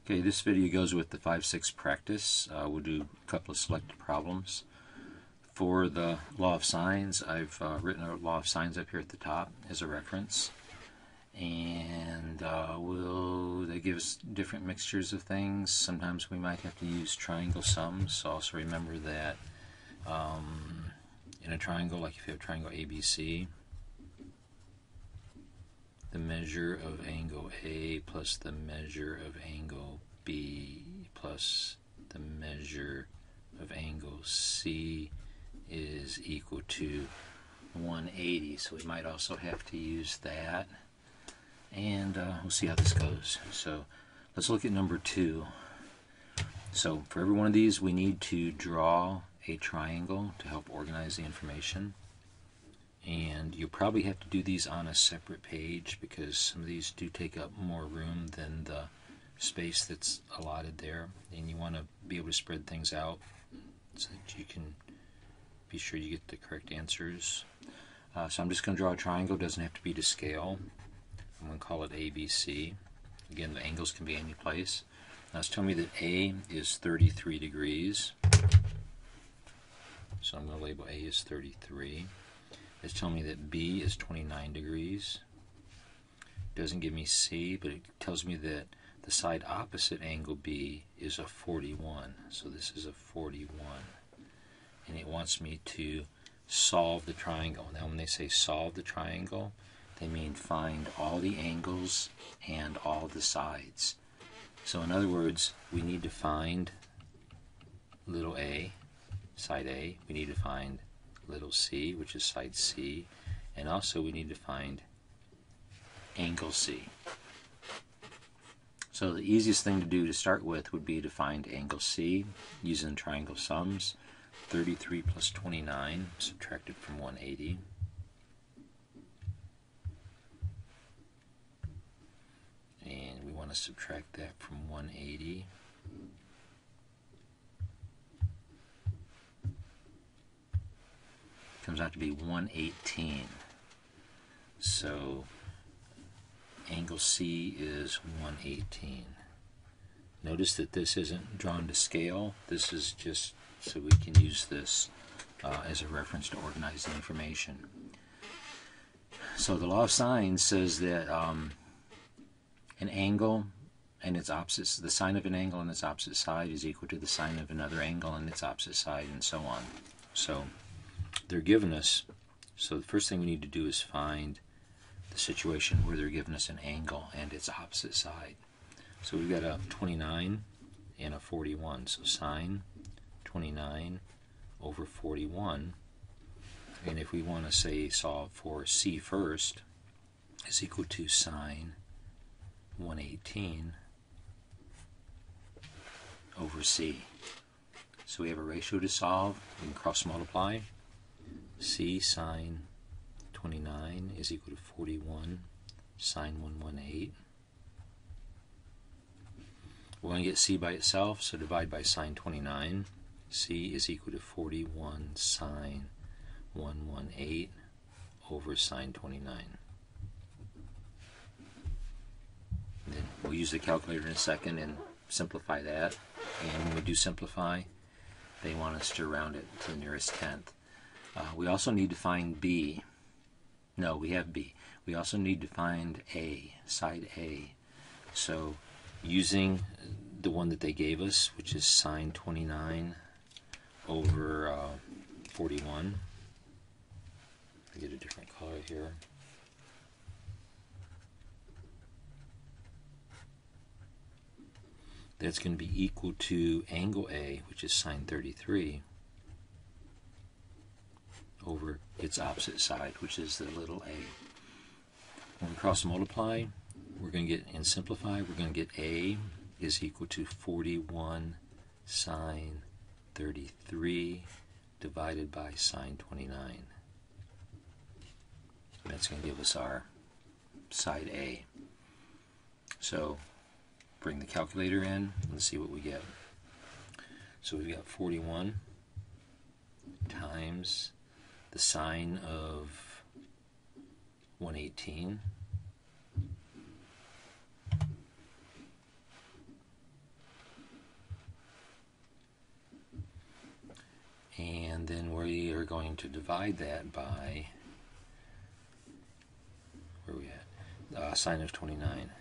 Okay, this video goes with the 5-6 practice. We'll do a couple of selected problems. For the law of sines, I've written a law of sines up here at the top as a reference. And they give us different mixtures of things. Sometimes we might have to use triangle sums. So also remember that in a triangle, like if you have triangle ABC, the measure of angle A plus the measure of angle B plus the measure of angle C is equal to 180. So we might also have to use that. And we'll see how this goes. So let's look at number 2. So for every one of these, we need to draw a triangle to help organize the information. And you'll probably have to do these on a separate page because some of these do take up more room than the space that's allotted there. And you want to be able to spread things out so that you can be sure you get the correct answers. So I'm just going to draw a triangle. It doesn't have to be to scale. I'm going to call it ABC. Again, the angles can be any place. Now it's telling me that A is 33 degrees. So I'm going to label A as 33. It's telling me that B is 29 degrees. It doesn't give me C, but it tells me that the side opposite angle B is a 41. So this is a 41. And it wants me to solve the triangle. Now when they say solve the triangle, they mean find all the angles and all the sides. So in other words, we need to find little a, side A. We need to find little c, which is side C. And also we need to find angle C. So the easiest thing to do to start with would be to find angle C using triangle sums. 33 plus 29 subtracted from 180. And we want to subtract that from 180. Comes out to be 118. So angle C is 118. Notice that this isn't drawn to scale. This is just so we can use this as a reference to organize the information. So the law of sines says that an angle and its opposite, the sine of an angle and its opposite side is equal to the sine of another angle and its opposite side, and so on. So they're given us, so the first thing we need to do is find the situation where they're giving us an angle and its opposite side. So we've got a 29 and a 41, so sine 29 over 41, and if we want to say solve for C first, is equal to sine 118 over C. So we have a ratio to solve. We can cross multiply. C sine 29 is equal to 41 sine 118. We're going to get C by itself, so divide by sine 29. C is equal to 41 sine 118 over sine 29. And then we'll use the calculator in a second and simplify that. And when we do simplify, they want us to round it to the nearest tenth. We also need to find B. No, we have B. We also need to find A, side A. So using the one that they gave us, which is sine 29 over 41. I get a different color here. That's going to be equal to angle A, which is sine 33, over its opposite side, which is the little a. When we cross multiply, we're going to get, and simplify, we're going to get A is equal to 41 sine 33 divided by sine 29. That's going to give us our side A. So bring the calculator in and see what we get. So we've got 41 times the sine of 118 And then we are going to divide that by, where are we at? Sine of 29.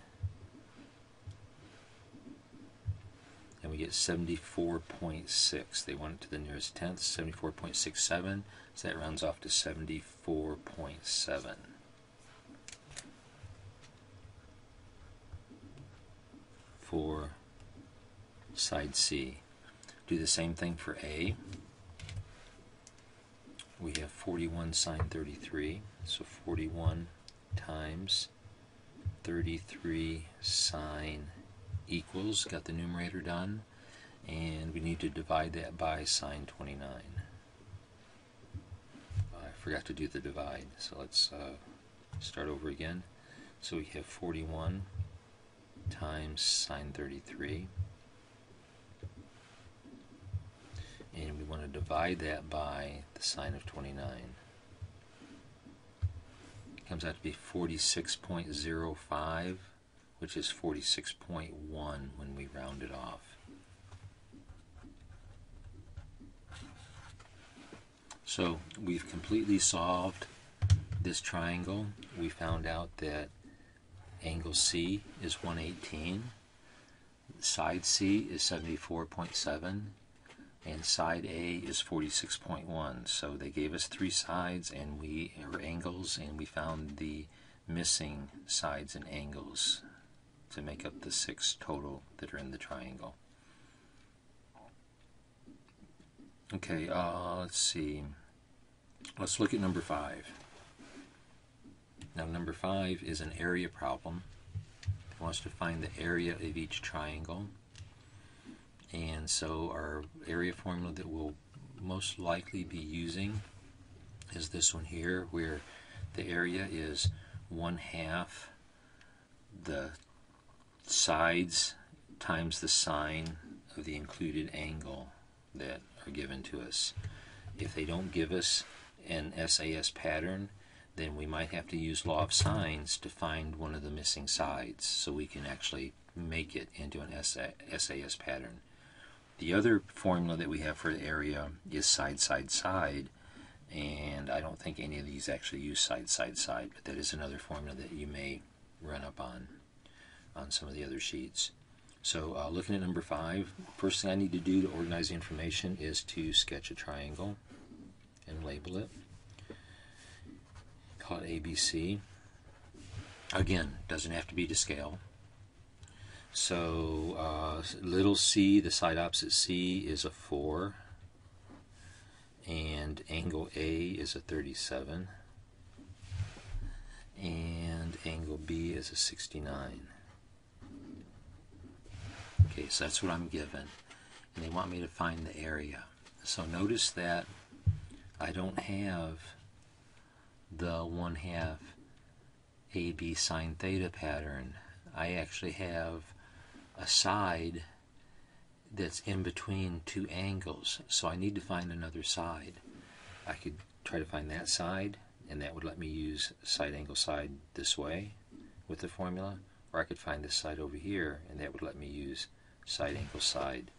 And we get 74.6. They want it to the nearest tenth, 74.67. So that rounds off to 74.7. For side C. Do the same thing for A. We have 41 sine 33, so 41 times 33 sine equals, got the numerator done, and we need to divide that by sine 29. I forgot to do the divide, so let's start over again. So we have 41 times sine 33, and we want to divide that by the sine of 29. It comes out to be 46.05, which is 46.1 when we round it off. So we've completely solved this triangle. We found out that angle C is 118, side C is 74.7, and side A is 46.1. So they gave us three sides and or angles, and we found the missing sides and angles to make up the 6 total that are in the triangle. Okay, let's see. Let's look at number 5. Now number 5 is an area problem. It wants to find the area of each triangle. And so our area formula that we'll most likely be using is this one here, where the area is 1/2 the sides times the sine of the included angle that are given to us. If they don't give us an SAS pattern, then we might have to use law of sines to find one of the missing sides so we can actually make it into an SAS pattern. The other formula that we have for the area is side, side, side, and I don't think any of these actually use side, side, side, but that is another formula that you may run up on some of the other sheets. So looking at number 5, first thing I need to do to organize the information is to sketch a triangle and label it. Call it ABC. Again, doesn't have to be to scale. So little c, the side opposite C, is a 4, and angle A is a 37, and angle B is a 69. Okay, so that's what I'm given, and they want me to find the area. So notice that I don't have the 1/2 AB sine theta pattern. I actually have a side that's in between two angles, so I need to find another side. I could try to find that side, and that would let me use side angle side this way with the formula, or I could find this side over here, and that would let me use side angle side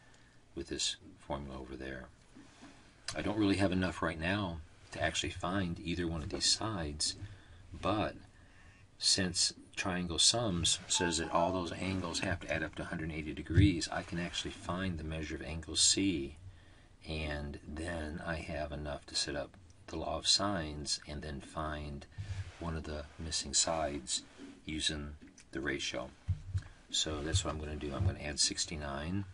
with this formula over there. I don't really have enough right now to actually find either one of these sides, but since triangle sums says that all those angles have to add up to 180 degrees, I can actually find the measure of angle C, and then I have enough to set up the law of sines and then find one of the missing sides using the ratio. So that's what I'm going to do. I'm going to add 69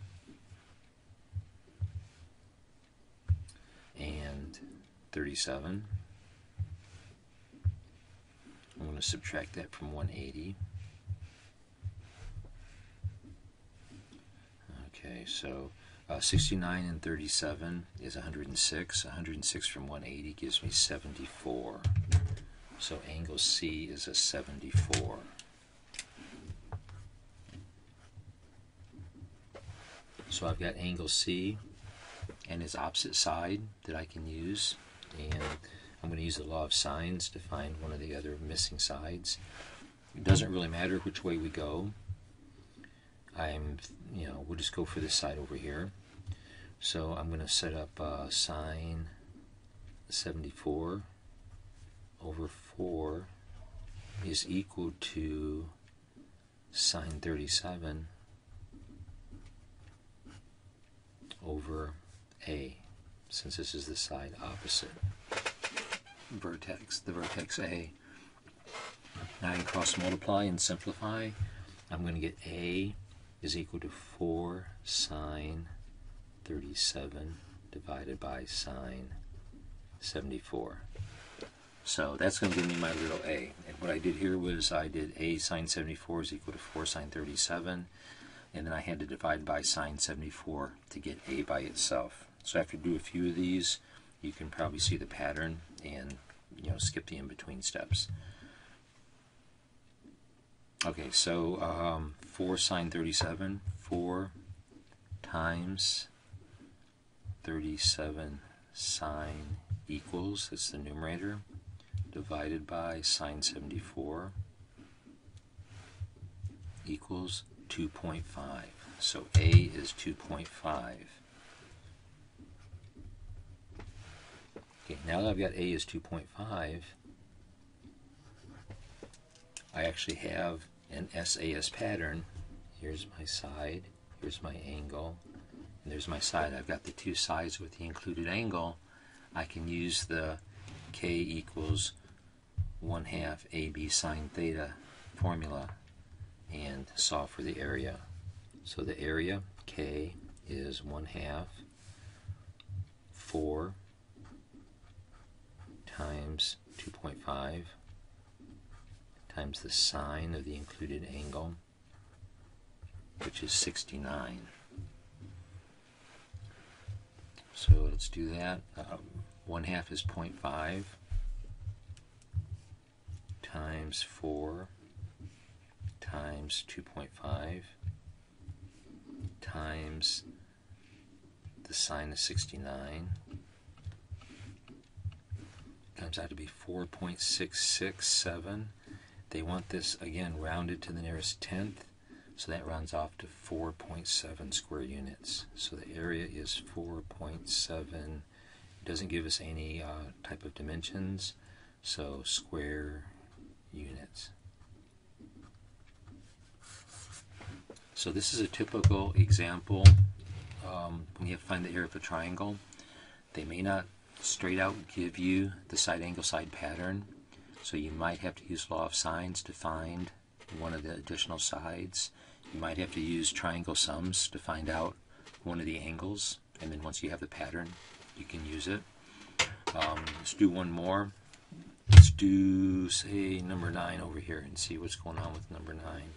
and 37. I'm going to subtract that from 180. Okay, so 69 and 37 is 106. 106 from 180 gives me 74. So angle C is a 74. So I've got angle C and its opposite side that I can use, and I'm going to use the law of sines to find one of the other missing sides. It doesn't really matter which way we go. We'll just go for this side over here. So I'm going to set up sine 74 over 4 is equal to sine 37 over A, since this is the side opposite vertex, the vertex A. Now I can cross multiply and simplify. I'm going to get A is equal to 4 sine 37 divided by sine 74. So that's going to give me my little A. And what I did here was I did A sine 74 is equal to 4 sine 37, and then I had to divide by sine 74 to get A by itself. So after you do a few of these, you can probably see the pattern and skip the in-between steps. Okay, so 4 sine 37, 4 times 37 sine equals, that's the numerator, divided by sine 74 equals 2.5. So A is 2.5. Okay, now that I've got A is 2.5, I actually have an SAS pattern. Here's my side, here's my angle, and there's my side. I've got the two sides with the included angle. I can use the K equals 1/2 AB sine theta formula and solve for the area. So the area, K, is 1/2 4 times 2.5 times the sine of the included angle, which is 69. So let's do that. 1/2 is 0.5 times 4 times 2.5 times the sine of 69 comes out to be 4.667. They want this again rounded to the nearest tenth, so that rounds off to 4.7 square units. So the area is 4.7. It doesn't give us any type of dimensions, so square units. So this is a typical example when you have to find the area of a triangle. They may not straight out give you the side angle side pattern, so you might have to use law of sines to find one of the additional sides. You might have to use triangle sums to find out one of the angles, and then once you have the pattern, you can use it. Let's do one more. Let's do, say, number 9 over here and see what's going on with number 9.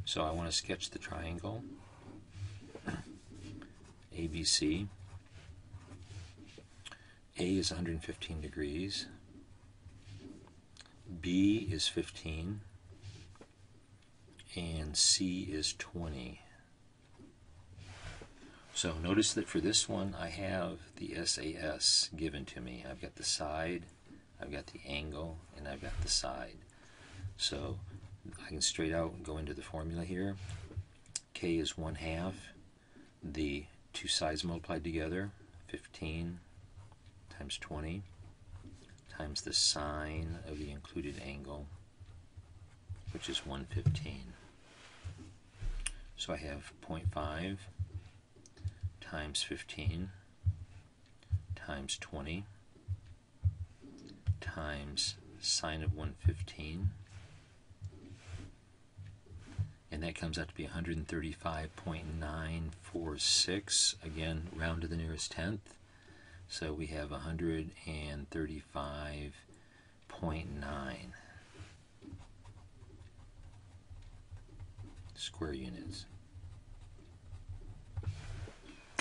So I want to sketch the triangle ABC. A is 115 degrees. B is 15. And C is 20. So notice that for this one I have the SAS given to me. I've got the side, I've got the angle, and I've got the side. So I can straight out go into the formula here. K is 1/2 the two sides multiplied together, 15 times 20 times the sine of the included angle, which is 115. So I have 0.5 times 15 times 20 times sine of 115, and that comes out to be 135.946, again round to the nearest tenth. So we have 135.9 square units.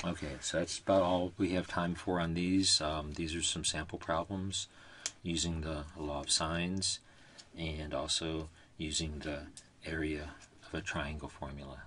Okay, so that's about all we have time for on these. These are some sample problems using the law of sines and also using the area of a triangle formula.